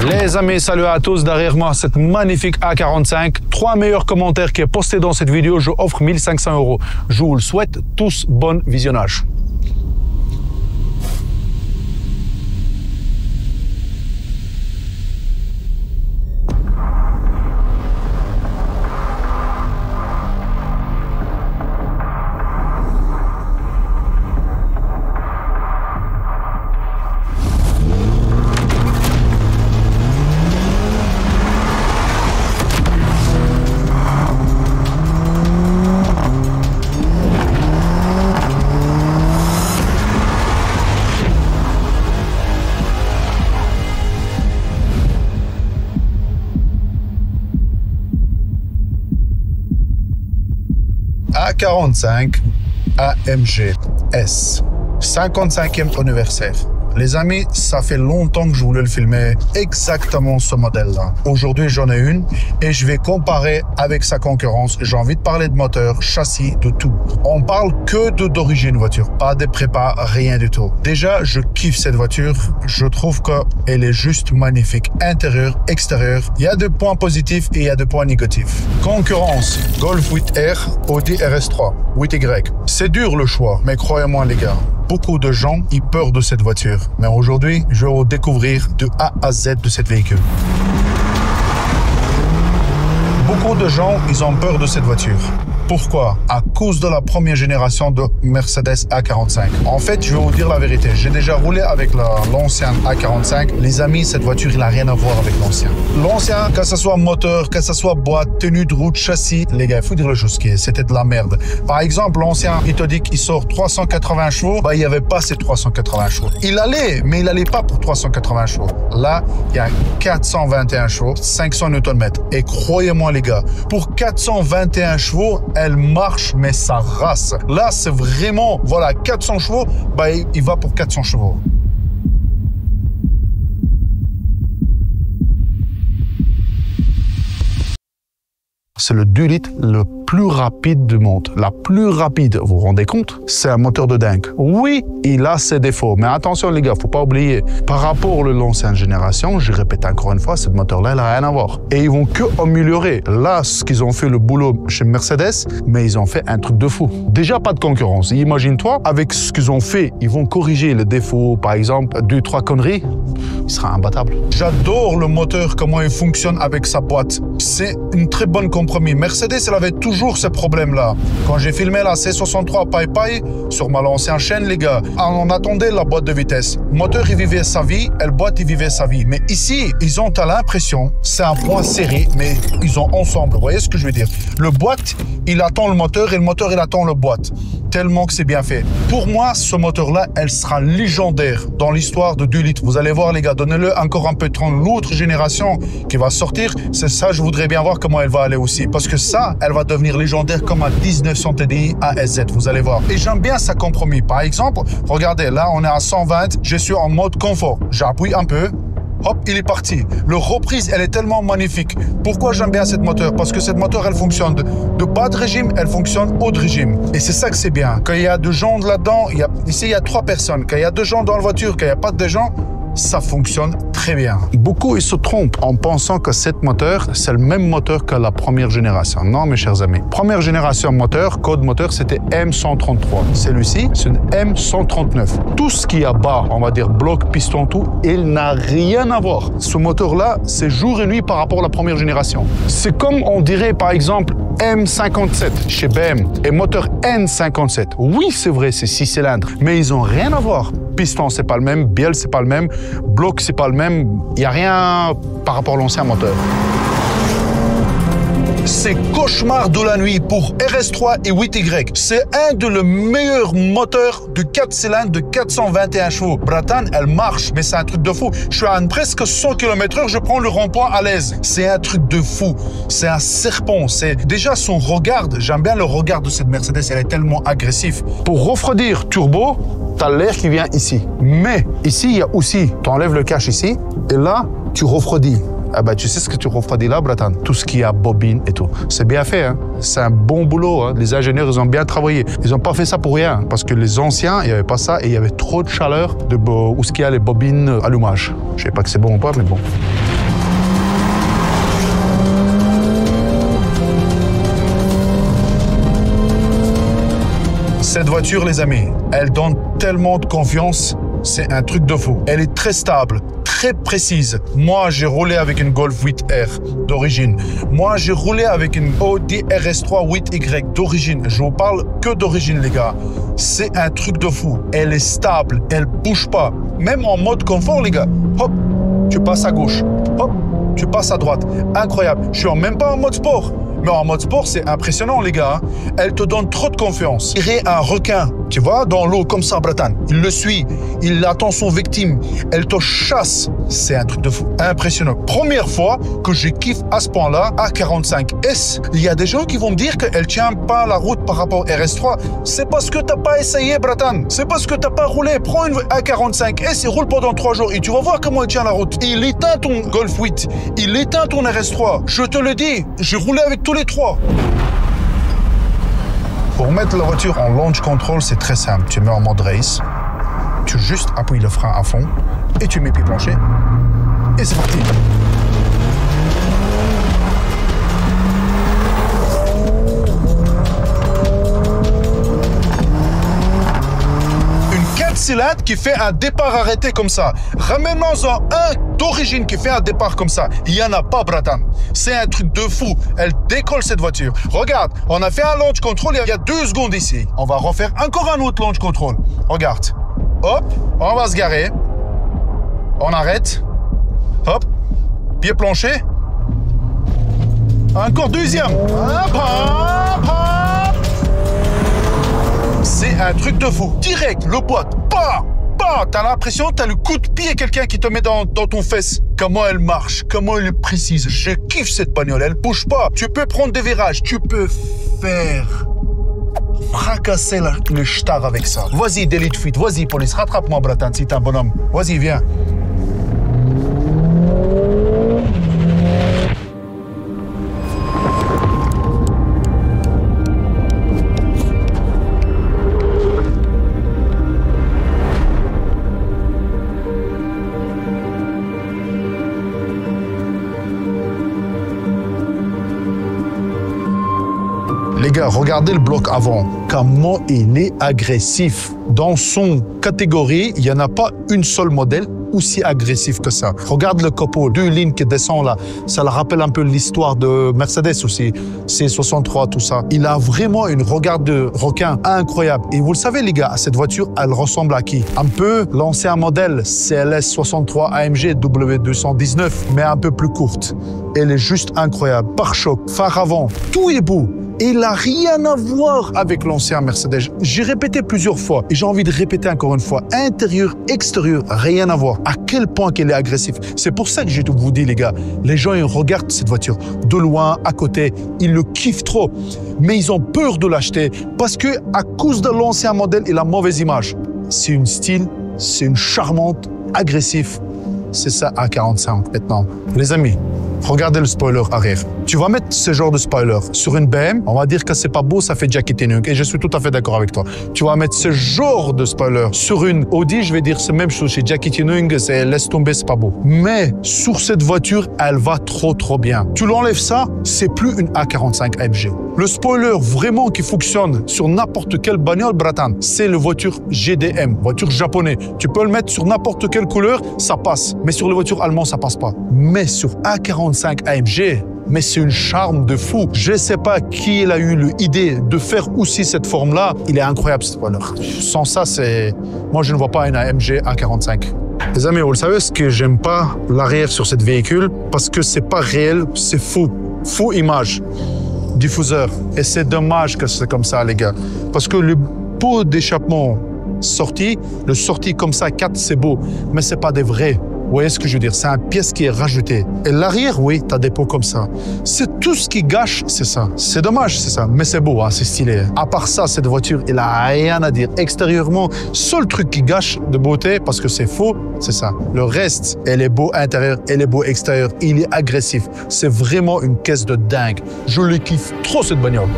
Les amis, salut à tous. Derrière moi, cette magnifique A45. 3 meilleurs commentaires qui est posté dans cette vidéo. Je offre 1500 €. Je vous le souhaite tous bon visionnage. A45 AMG S, 55e anniversaire. Les amis, ça fait longtemps que je voulais le filmer, exactement ce modèle-là. Aujourd'hui, j'en ai une et je vais comparer avec sa concurrence. J'ai envie de parler de moteur, châssis, de tout. On parle que d'origine voiture, pas des prépas, rien du tout. Déjà, je kiffe cette voiture. Je trouve qu'elle est juste magnifique. Intérieur, extérieur. Il y a des points positifs et il y a des points négatifs. Concurrence, Golf 8R, Audi RS3, 8Y. C'est dur le choix, mais croyez-moi les gars, beaucoup de gens ont peur de cette voiture. Mais aujourd'hui, je vais vous découvrir de A à Z de cette véhicule. Beaucoup de gens, ils ont peur de cette voiture. Pourquoi? À cause de la première génération de Mercedes A45. En fait, je vais vous dire la vérité. J'ai déjà roulé avec l'ancien A45. Les amis, cette voiture, il n'a rien à voir avec l'ancien. L'ancien, que ce soit moteur, que ce soit boîte, tenue de route, châssis, les gars, il faut dire le chose qui est. C'était de la merde. Par exemple, l'ancien, il te dit qu'il sort 380 chevaux. Bah, il n'y avait pas ces 380 chevaux. Il allait, mais il n'allait pas pour 380 chevaux. Là, il y a 421 chevaux, 500 Nm. Et croyez-moi, les gars, pour 421 chevaux, elle marche, mais ça race. Là, c'est vraiment, voilà, 400 chevaux, bah, il va pour 400 chevaux. C'est le 2 litres le plus rapide du monde. La plus rapide, vous vous rendez compte? C'est un moteur de dingue. Oui, il a ses défauts. Mais attention les gars, faut pas oublier. Par rapport à l'ancienne génération, je répète encore une fois, ce moteur-là, il n'a rien à voir. Et ils vont que améliorer. Là, ce qu'ils ont fait le boulot chez Mercedes, mais ils ont fait un truc de fou. Déjà, pas de concurrence. Imagine-toi, avec ce qu'ils ont fait, ils vont corriger les défauts, par exemple, 2-3 conneries. Il sera imbattable. J'adore le moteur, comment il fonctionne avec sa boîte. C'est une très bonne compromis. Mercedes, elle avait toujours ce problème-là. Quand j'ai filmé la C63 Pai sur ma ancienne chaîne, les gars, on attendait la boîte de vitesse. Le moteur, il vivait sa vie, et la boîte, il vivait sa vie. Mais ici, ils ont l'impression, c'est un point serré, mais ils ont ensemble. Vous voyez ce que je veux dire? Le boîte, il attend le moteur et le moteur, il attend le boîte. Tellement que c'est bien fait. Pour moi, ce moteur-là, elle sera légendaire dans l'histoire de 2 litres. Vous allez voir, les gars, donnez-le encore un peu de temps. L'autre génération qui va sortir, c'est ça, je voudrais bien voir comment elle va aller aussi. Parce que ça, elle va devenir légendaire comme un 1900 TDI ASZ, vous allez voir. Et j'aime bien sa compromis. Par exemple, regardez, là, on est à 120, je suis en mode confort. J'appuie un peu. Hop, il est parti. Le reprise, elle est tellement magnifique. Pourquoi j'aime bien cette moteur? Parce que cette moteur, elle fonctionne de bas de régime, elle fonctionne haut de régime. Et c'est ça que c'est bien. Quand il y a 2 gens là-dedans, ici, il y a 3 personnes. Quand il y a 2 gens dans la voiture, quand il n'y a pas de gens, ça fonctionne très bien. Beaucoup, ils se trompent en pensant que cette moteur, c'est le même moteur que la première génération. Non, mes chers amis. Première génération moteur, code moteur, c'était M133. Celui-ci, c'est une M139. Tout ce qui est à bas, on va dire bloc, piston, tout, il n'a rien à voir. Ce moteur-là, c'est jour et nuit par rapport à la première génération. C'est comme on dirait, par exemple, M57 chez BM et moteur N57. Oui, c'est vrai, c'est 6 cylindres, mais ils n'ont rien à voir. Piston, c'est pas le même, bielle, c'est pas le même, bloc, c'est pas le même. Il n'y a rien par rapport à l'ancien moteur. C'est cauchemar de la nuit pour RS3 et 8Y. C'est un de les meilleurs moteurs de 4 cylindres de 421 chevaux. Bratan, elle marche, mais c'est un truc de fou. Je suis à presque 100 km/h, je prends le rond-point à l'aise. C'est un truc de fou. C'est un serpent. C'est déjà son regard. J'aime bien le regard de cette Mercedes. Elle est tellement agressive. Pour refroidir turbo, tu as l'air qui vient ici. Mais ici, il y a aussi, tu enlèves le cache ici, et là, tu refroidis. Ah bah, tu sais ce que tu refroidis là, Bratan? Tout ce qui a bobine et tout. C'est bien fait, hein? C'est un bon boulot. Hein? Les ingénieurs, ils ont bien travaillé. Ils n'ont pas fait ça pour rien. Parce que les anciens, il n'y avait pas ça et il y avait trop de chaleur où ce qu'il y a les bobines allumage. Je sais pas que c'est bon ou pas, mais bon. Cette voiture, les amis, elle donne tellement de confiance, c'est un truc de fou. Elle est très stable, très précise. Moi, j'ai roulé avec une Golf 8R d'origine. Moi, j'ai roulé avec une Audi RS3 8Y d'origine. Je vous parle que d'origine, les gars. C'est un truc de fou. Elle est stable, elle bouge pas. Même en mode confort, les gars. Hop, tu passes à gauche. Hop, tu passes à droite. Incroyable. Je suis même pas en mode sport. Mais en mode sport, c'est impressionnant, les gars. Elle te donne trop de confiance. Tirer un requin, tu vois, dans l'eau comme ça, Bratan. Il le suit, il attend son victime. Elle te chasse. C'est un truc de fou. Impressionnant. Première fois que je kiffe à ce point-là, A45S. Il y a des gens qui vont me dire qu'elle tient pas la route par rapport à RS3. C'est parce que t'as pas essayé, Bratan. C'est parce que t'as pas roulé. Prends une A45S et roule pendant 3 jours. Et tu vas voir comment elle tient la route. Il éteint ton Golf 8. Il éteint ton RS3. Je te le dis. J'ai roulé avec tous les 3. Pour mettre la voiture en launch control, c'est très simple. Tu mets en mode race, tu juste appuies le frein à fond et tu mets pied plancher et c'est parti. Une 4 cylindres qui fait un départ arrêté comme ça. Ramène-en un d'origine qui fait un départ comme ça. Il n'y en a pas, Bratan. C'est un truc de fou. Elle décolle cette voiture. Regarde, on a fait un launch control il y a 2 secondes ici. On va refaire encore un autre launch control. Regarde. Hop, on va se garer. On arrête. Hop, pied plancher. Encore deuxième. Hop, hop, hop. C'est un truc de fou. Direct, le boîte. Bah, bah. T'as l'impression que t'as le coup de pied quelqu'un qui te met dans ton fesse. Comment elle marche, comment elle est précise. Je kiffe cette bagnole, elle bouge pas. Tu peux prendre des virages, tu peux faire fracasser le star avec ça. Vas-y, Delete Fuite, vas-y, police, rattrape-moi, Bratan, si t'es un bonhomme. Vas-y, viens. Les gars, regardez le bloc avant. Comment il est agressif. Dans son catégorie, il n'y en a pas une seule modèle aussi agressif que ça. Regarde le copeau, 2 lignes qui descendent là. Ça le rappelle un peu l'histoire de Mercedes aussi. C63, tout ça. Il a vraiment une regard de requin incroyable. Et vous le savez, les gars, cette voiture, elle ressemble à qui? Un peu l'ancien modèle CLS 63 AMG W219, mais un peu plus courte. Elle est juste incroyable. Pare-choc, phare avant, tout est beau. Et il n'a rien à voir avec l'ancien Mercedes. J'ai répété plusieurs fois et j'ai envie de répéter encore une fois. Intérieur, extérieur, rien à voir. À quel point qu'elle est agressive. C'est pour ça que je vous dis, les gars, les gens, ils regardent cette voiture de loin, à côté. Ils le kiffent trop. Mais ils ont peur de l'acheter parce que à cause de l'ancien modèle et la mauvaise image. C'est une style, c'est une charmante, agressive. C'est ça A45 maintenant. Les amis, regardez le spoiler arrière. Tu vas mettre ce genre de spoiler sur une BM, on va dire que c'est pas beau, ça fait Jackie Tuning. Et je suis tout à fait d'accord avec toi. Tu vas mettre ce genre de spoiler sur une Audi, je vais dire c'est même chose chez Jackie Tuning, c'est laisse tomber, c'est pas beau. Mais sur cette voiture, elle va trop bien. Tu l'enlèves ça, c'est plus une A45 AMG. Le spoiler vraiment qui fonctionne sur n'importe quelle bagnole, Bratan, c'est le voiture GDM, voiture japonais. Tu peux le mettre sur n'importe quelle couleur, ça passe. Mais sur les voitures allemandes, ça passe pas. Mais sur A45 AMG, mais c'est une charme de fou. Je ne sais pas qui a eu l'idée de faire aussi cette forme-là. Il est incroyable, ce spoiler. Sans ça, c'est... Moi, je ne vois pas une AMG A45. Les amis, vous le savez, ce que j'aime pas l'arrière sur cette véhicule, parce que c'est pas réel, c'est faux. Faux image. Diffuseur. Et c'est dommage que c'est comme ça, les gars. Parce que le pot d'échappement sorti, le sorti comme ça, 4, c'est beau. Mais c'est pas des vrais. Vous voyez ce que je veux dire? C'est une pièce qui est rajoutée. Et l'arrière, oui, tu as des pots comme ça. C'est tout ce qui gâche, c'est ça. C'est dommage, c'est ça. Mais c'est beau, hein, c'est stylé. À part ça, cette voiture, elle a rien à dire. Extérieurement, seul truc qui gâche de beauté, parce que c'est faux, c'est ça. Le reste, elle est beau intérieur, elle est beau extérieur. Il est agressif. C'est vraiment une caisse de dingue. Je le kiffe trop, cette bagnole.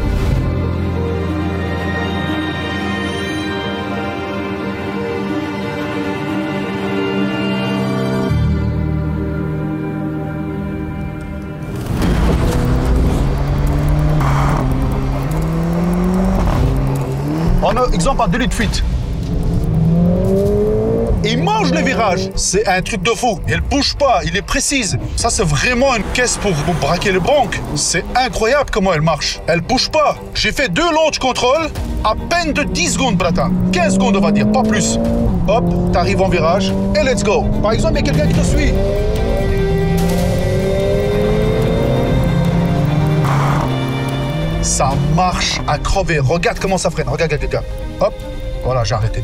exemple à 2 litres fuite. Il mange les virages. C'est un truc de fou. Il bouge pas, il est précise. Ça, c'est vraiment une caisse pour braquer le banque. C'est incroyable comment elle marche. Elle bouge pas. J'ai fait 2 launch control à peine de 10 secondes, bratan. 15 secondes, on va dire, pas plus. Hop, t'arrives en virage et let's go. Par exemple, il y a quelqu'un qui te suit. Ça marche à crever. Regarde comment ça freine. Regarde quelqu'un. Hop, voilà, j'ai arrêté.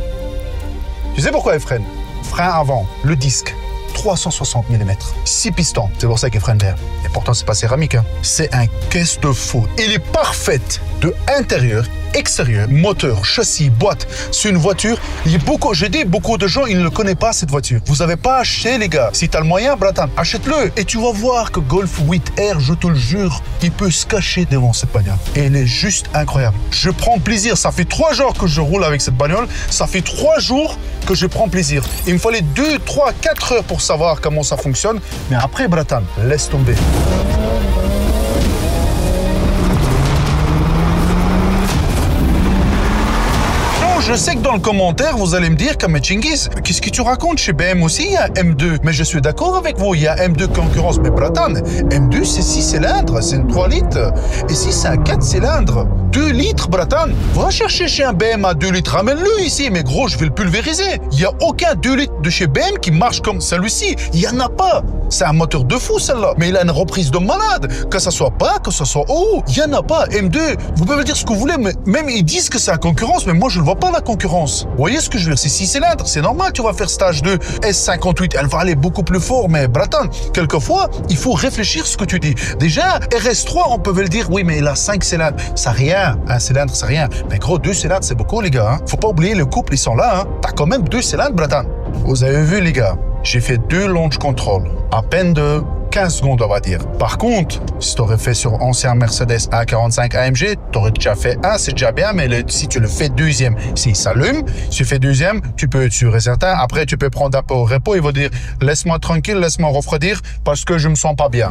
Tu sais pourquoi elle freine? Frein avant, le disque, 360 mm, 6 pistons. C'est pour ça qu'elle freine derrière. Et pourtant, c'est pas céramique. Hein. C'est un caisse de fou. Elle est parfaite de intérieur, extérieur, moteur, châssis, boîte. C'est une voiture. Il y a beaucoup, je dis, beaucoup de gens, ils ne connaissent pas cette voiture. Vous n'avez pas acheté, les gars. Si tu as le moyen, bratan, achète-le. Et tu vas voir que Golf 8R, je te le jure, il peut se cacher devant cette bagnole. Et elle est juste incroyable. Je prends plaisir. Ça fait 3 jours que je roule avec cette bagnole. Ça fait 3 jours que je prends plaisir. Il me fallait 2, 3, 4 heures pour savoir comment ça fonctionne. Mais après, bratan, laisse tomber. Je sais que dans le commentaire, vous allez me dire, comme Chingis, qu'est-ce que tu racontes? Chez BM aussi, il y a M2. Mais je suis d'accord avec vous, il y a M2 concurrence. Mais bratan, M2, c'est 6 cylindres, c'est 3 litres. Et si c'est un 4 cylindres, 2 litres, bratan, va chercher chez un BM à 2 litres, ramène-le ici. Mais gros, je vais le pulvériser. Il n'y a aucun 2 litres de chez BM qui marche comme celui-ci. Il n'y en a pas. C'est un moteur de fou, celle-là. Mais il a une reprise de malade. Que ça soit bas, que ça soit haut, il n'y en a pas. M2, vous pouvez dire ce que vous voulez, mais même ils disent que c'est la concurrence, mais moi, je ne le vois pas, la concurrence. Vous voyez ce que je veux dire? C'est 6 cylindres, c'est normal, tu vas faire stage 2 S58, elle va aller beaucoup plus fort, mais bratan, quelquefois, il faut réfléchir ce que tu dis. Déjà, RS3, on peut le dire, oui, mais il a 5 cylindres, ça rien, un cylindre, c'est rien. Mais gros, 2 cylindres, c'est beaucoup, les gars. Hein. Faut pas oublier, le couple, ils sont là. Hein. T'as quand même 2 cylindres, bratan. Vous avez vu, les gars, j'ai fait 2 launch control, à peine de 15 secondes, on va dire. Par contre, si tu aurais fait sur ancien Mercedes A45 AMG, tu aurais déjà fait un, c'est déjà bien, mais si tu le fais deuxième, s'il s'allume, si tu fais deuxième, tu peux être sûr et certain. Après, tu peux prendre un peu au repos, il va dire, laisse-moi tranquille, laisse-moi refroidir parce que je me sens pas bien.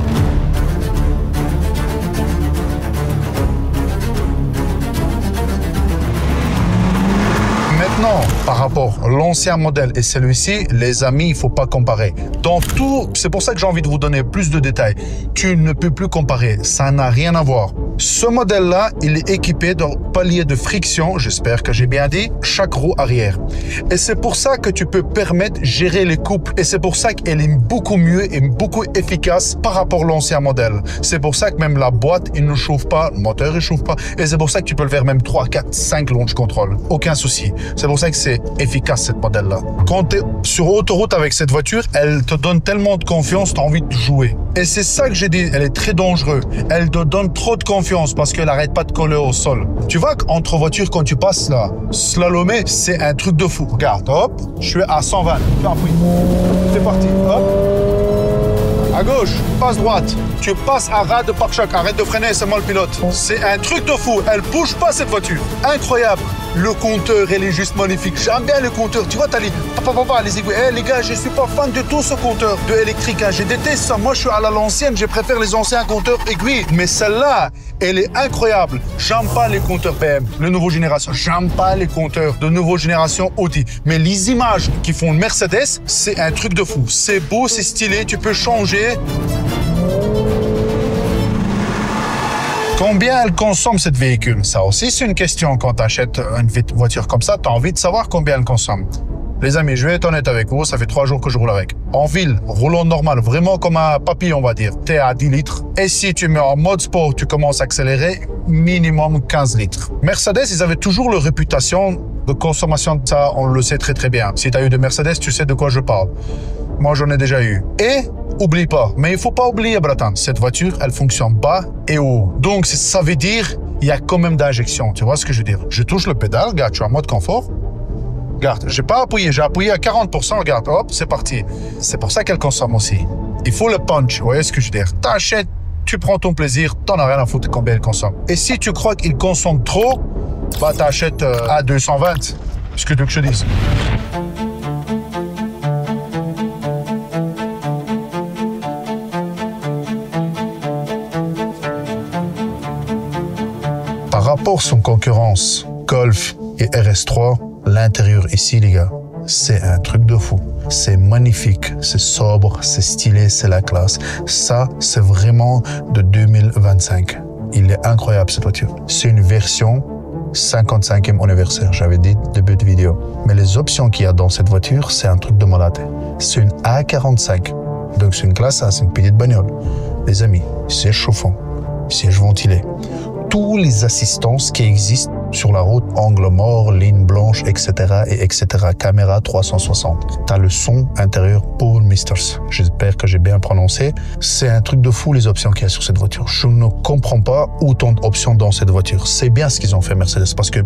Maintenant, par rapport à l'ancien modèle et celui-ci, les amis, il faut pas comparer. Dans tout, c'est pour ça que j'ai envie de vous donner plus de détails. Tu ne peux plus comparer, ça n'a rien à voir. Ce modèle-là, il est équipé d'un palier de friction, j'espère que j'ai bien dit, chaque roue arrière. Et c'est pour ça que tu peux permettre de gérer les couples. Et c'est pour ça qu'elle est beaucoup mieux et beaucoup efficace par rapport à l'ancien modèle. C'est pour ça que même la boîte, il ne chauffe pas, le moteur, il ne chauffe pas. Et c'est pour ça que tu peux le faire même 3, 4, 5 launch control. Aucun souci. C'est pour ça que c'est efficace, cette modèle-là. Quand tu es sur autoroute avec cette voiture, elle te donne tellement de confiance, tu as envie de jouer. Et c'est ça que j'ai dit, elle est très dangereuse. Elle te donne trop de confiance parce qu'elle n'arrête pas de coller au sol. Tu vois qu'entre voitures, quand tu passes là, slalomer, c'est un truc de fou. Regarde, hop, je suis à 120. Fais un puits. C'est parti, hop. À gauche, passe droite. Tu passes à ras de pare-choc. Arrête de freiner, c'est moi le pilote. C'est un truc de fou. Elle bouge pas, cette voiture. Incroyable. Le compteur, elle est juste magnifique. J'aime bien le compteur. Tu vois, t'as les... les aiguilles. Les gars, je suis pas fan de tout ce compteur de électrique. Hein. Je déteste ça. Moi, je suis à l'ancienne. Je préfère les anciens compteurs aiguilles. Mais celle-là, elle est incroyable. J'aime pas les compteurs PM, de nouvelle génération. J'aime pas les compteurs de nouvelle génération Audi. Mais les images qui font le Mercedes, c'est un truc de fou. C'est beau, c'est stylé. Tu peux changer. Combien elle consomme cette véhicule? Ça aussi, c'est une question. Quand tu achètes une voiture comme ça, tu as envie de savoir combien elle consomme. Les amis, je vais être honnête avec vous, ça fait 3 jours que je roule avec. En ville, roulant normal, vraiment comme un papy, on va dire, tu es à 10 litres. Et si tu mets en mode sport, tu commences à accélérer, minimum 15 litres. Mercedes, ils avaient toujours leur réputation de consommation de ça, on le sait très très bien. Si tu as eu de Mercedes, tu sais de quoi je parle. Moi, j'en ai déjà eu. Et oublie pas, mais il faut pas oublier, bratan, cette voiture, elle fonctionne bas et haut. Donc, ça veut dire, il y a quand même d'injection. Tu vois ce que je veux dire? Je touche le pédale, regarde, je suis en mode confort. Regarde, j'ai pas appuyé, j'ai appuyé à 40%, regarde, hop, c'est parti. C'est pour ça qu'elle consomme aussi. Il faut le punch, vous voyez ce que je veux dire? T'achètes, tu prends ton plaisir, t'en as rien à foutre combien elle consomme. Et si tu crois qu'il consomme trop, bah t'achètes à 220, ce que tu veux que je dise. Par rapport à son concurrence, Golf, Et RS3, l'intérieur ici, les gars, c'est un truc de fou. C'est magnifique, c'est sobre, c'est stylé, c'est la classe. Ça, c'est vraiment de 2025. Il est incroyable, cette voiture. C'est une version 55e anniversaire, j'avais dit début de vidéo. Mais les options qu'il y a dans cette voiture, c'est un truc de malade. C'est une A45. Donc c'est une classe A, c'est une petite bagnole. Les amis, siège chauffant, siège ventilé. Tous les assistances qui existent sur la route, angle mort, ligne blanche, etc. et etc. Caméra 360. T'as le son intérieur Paul Misters. J'espère que j'ai bien prononcé. C'est un truc de fou les options qu'il y a sur cette voiture. Je ne comprends pas autant d'options dans cette voiture. C'est bien ce qu'ils ont fait Mercedes parce que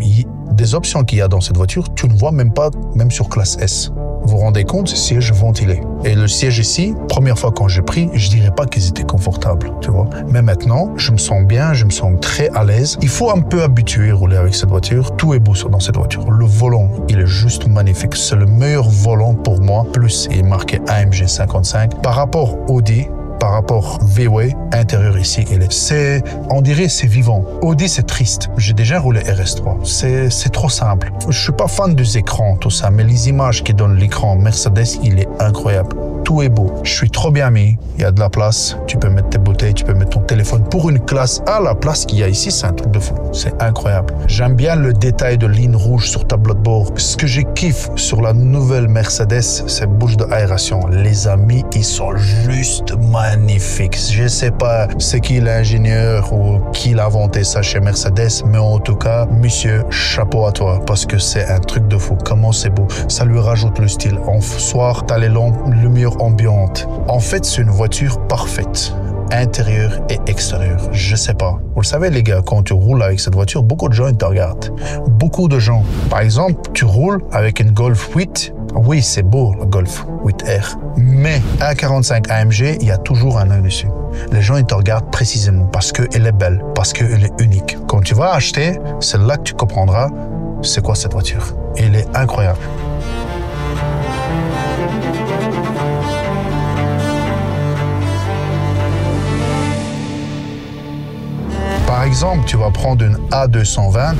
des options qu'il y a dans cette voiture, tu ne vois même pas, même sur classe S. Vous vous rendez compte, siège ventilé. Et le siège ici, première fois quand j'ai pris, je dirais pas qu'ils étaient confortables, tu vois. Mais maintenant, je me sens bien, je me sens très à l'aise. Il faut un peu habituer à rouler avec cette voiture. Tout est beau dans cette voiture. Le volant, il est juste magnifique. C'est le meilleur volant pour moi. Plus, il est marqué AMG 55. Par rapport Audi, par rapport VW, intérieur ici, on dirait c'est vivant. Audi, c'est triste. J'ai déjà roulé RS3. C'est trop simple. Je suis pas fan des écrans, tout ça, mais les images qui donnent l'écran Mercedes, il est incroyable. Tout est beau. Je suis trop bien mis. Il y a de la place. Tu peux mettre tes bouteilles, tu peux mettre ton téléphone. Pour une classe A, la place qu'il y a ici, c'est un truc de fou. C'est incroyable. J'aime bien le détail de ligne rouge sur tableau de bord. Ce que je kiffe sur la nouvelle Mercedes, c'est bouche d'aération. Les amis, ils sont juste magnifiques. Je sais pas c'est qui l'ingénieur ou qui l'a inventé ça chez Mercedes, mais en tout cas, monsieur, chapeau à toi parce que c'est un truc de fou. Comment c'est beau. Ça lui rajoute le style. En soir, t'as les lampes, lumière ambiante. En fait, c'est une voiture parfaite. Intérieur et extérieur. Je sais pas. Vous le savez, les gars, quand tu roules avec cette voiture, beaucoup de gens ils te regardent. Beaucoup de gens. Par exemple, tu roules avec une Golf 8. Oui, c'est beau, le Golf 8R. Mais A45 AMG, il y a toujours un œil dessus. Les gens, ils te regardent précisément parce qu'elle est belle, parce qu'elle est unique. Quand tu vas acheter, c'est là que tu comprendras c'est quoi cette voiture. Elle est incroyable. Par exemple, tu vas prendre une A220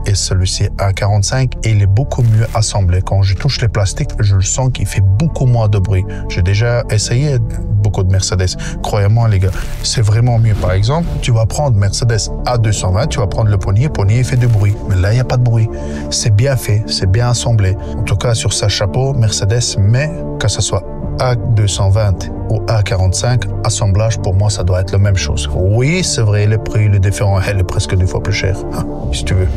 et celui-ci A45 et il est beaucoup mieux assemblé. Quand je touche les plastiques, je le sens qu'il fait beaucoup moins de bruit. J'ai déjà essayé beaucoup de Mercedes. Croyez-moi les gars, c'est vraiment mieux. Par exemple, tu vas prendre Mercedes A220, tu vas prendre le poignet il fait du bruit. Mais là, il n'y a pas de bruit. C'est bien fait, c'est bien assemblé. En tout cas, sur sa chapeau, Mercedes, mais que ce soit A220 ou A45, assemblage, pour moi, ça doit être la même chose. Oui, c'est vrai, le prix, le différent, elle est presque 2 fois plus cher, hein, si tu veux.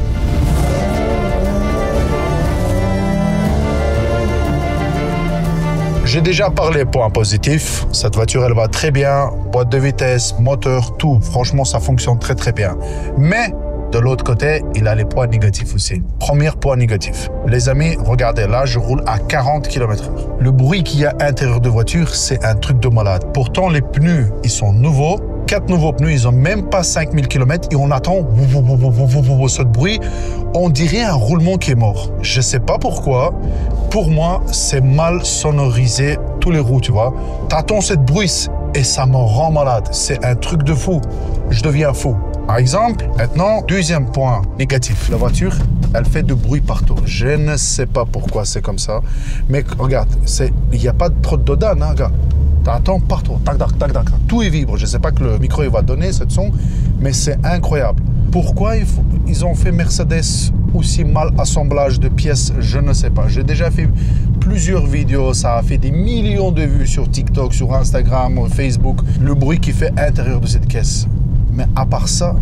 J'ai déjà parlé points positifs. Cette voiture, elle va très bien. Boîte de vitesse, moteur, tout. Franchement, ça fonctionne très, très bien. Mais de l'autre côté, il a les points négatifs aussi. Premier point négatif. Les amis, regardez, là, je roule à 40 km/h. Le bruit qu'il y a à l'intérieur de voiture, c'est un truc de malade. Pourtant, les pneus, ils sont nouveaux. 4 nouveaux pneus, ils ont même pas 5000 km et on attend ce bruit. On dirait un roulement qui est mort. Je sais pas pourquoi. Pour moi, c'est mal sonorisé tous les roues, tu vois. T'attends cette bruit et ça me rend malade. C'est un truc de fou. Je deviens fou. Par exemple, maintenant, deuxième point négatif. La voiture, elle fait du bruit partout. Je ne sais pas pourquoi c'est comme ça. Mais regarde, il n'y a pas trop de dodane, hein, regarde. T'entends partout, tac, tac, tac, tac. Tout est vibre. Je ne sais pas que le micro il va donner ce son, mais c'est incroyable. Pourquoi ils ont fait Mercedes aussi mal assemblage de pièces? Je ne sais pas. J'ai déjà fait plusieurs vidéos. Ça a fait des millions de vues sur TikTok, sur Instagram, Facebook. Le bruit qu'il fait à l'intérieur de cette caisse. Mais à part ça,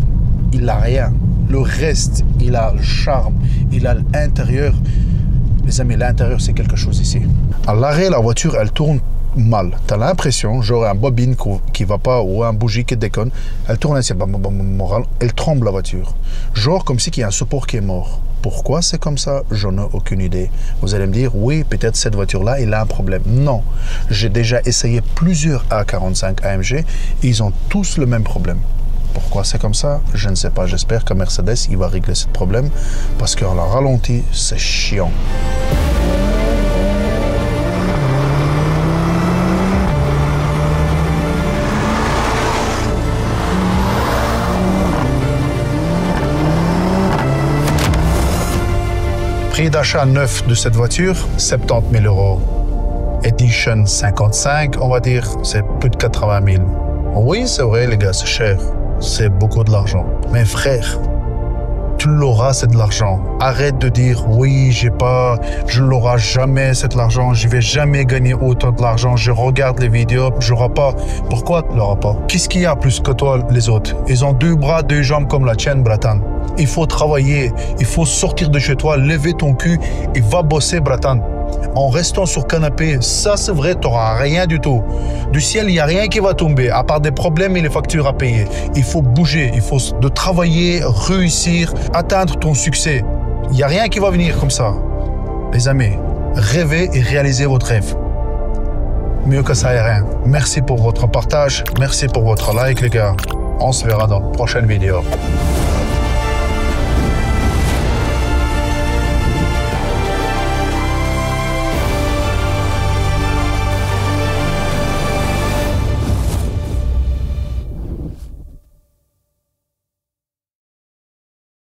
il n'a rien. Le reste, il a le charme, il a l'intérieur. Les amis, l'intérieur, c'est quelque chose ici. À l'arrêt, la voiture, elle tourne mal. Tu as l'impression, genre un bobine qui va pas ou un bougie qui déconne, elle tourne ainsi, elle tremble la voiture. Genre comme si il y a un support qui est mort. Pourquoi c'est comme ça? J'en ai aucune idée. Vous allez me dire, oui, peut-être cette voiture-là, elle a un problème. Non. J'ai déjà essayé plusieurs A45 AMG et ils ont tous le même problème. Pourquoi c'est comme ça? Je ne sais pas. J'espère que Mercedes, il va régler ce problème parce qu'en la ralenti, c'est chiant. Prix d'achat neuf de cette voiture, 70 000 €. Edition 55, on va dire, c'est plus de 80 000. Oui, c'est vrai, les gars, c'est cher. C'est beaucoup de l'argent. Mais frère, tu l'auras, c'est de l'argent. Arrête de dire, oui, je l'aurai jamais, cet argent, je vais jamais gagner autant de l'argent, je regarde les vidéos, je l'aurai pas. Pourquoi tu l'auras pas? Qu'est-ce qu'il y a plus que toi, les autres? Ils ont 2 bras, 2 jambes comme la tienne, bratan. Il faut travailler, il faut sortir de chez toi, lever ton cul et va bosser, bratan. En restant sur canapé, ça c'est vrai, tu n'auras rien du tout. Du ciel, il n'y a rien qui va tomber, à part des problèmes et les factures à payer. Il faut bouger, il faut de travailler, réussir, atteindre ton succès. Il n'y a rien qui va venir comme ça. Les amis, rêvez et réalisez votre rêve. Mieux que ça et rien. Merci pour votre partage, merci pour votre like les gars. On se verra dans la prochaine vidéo.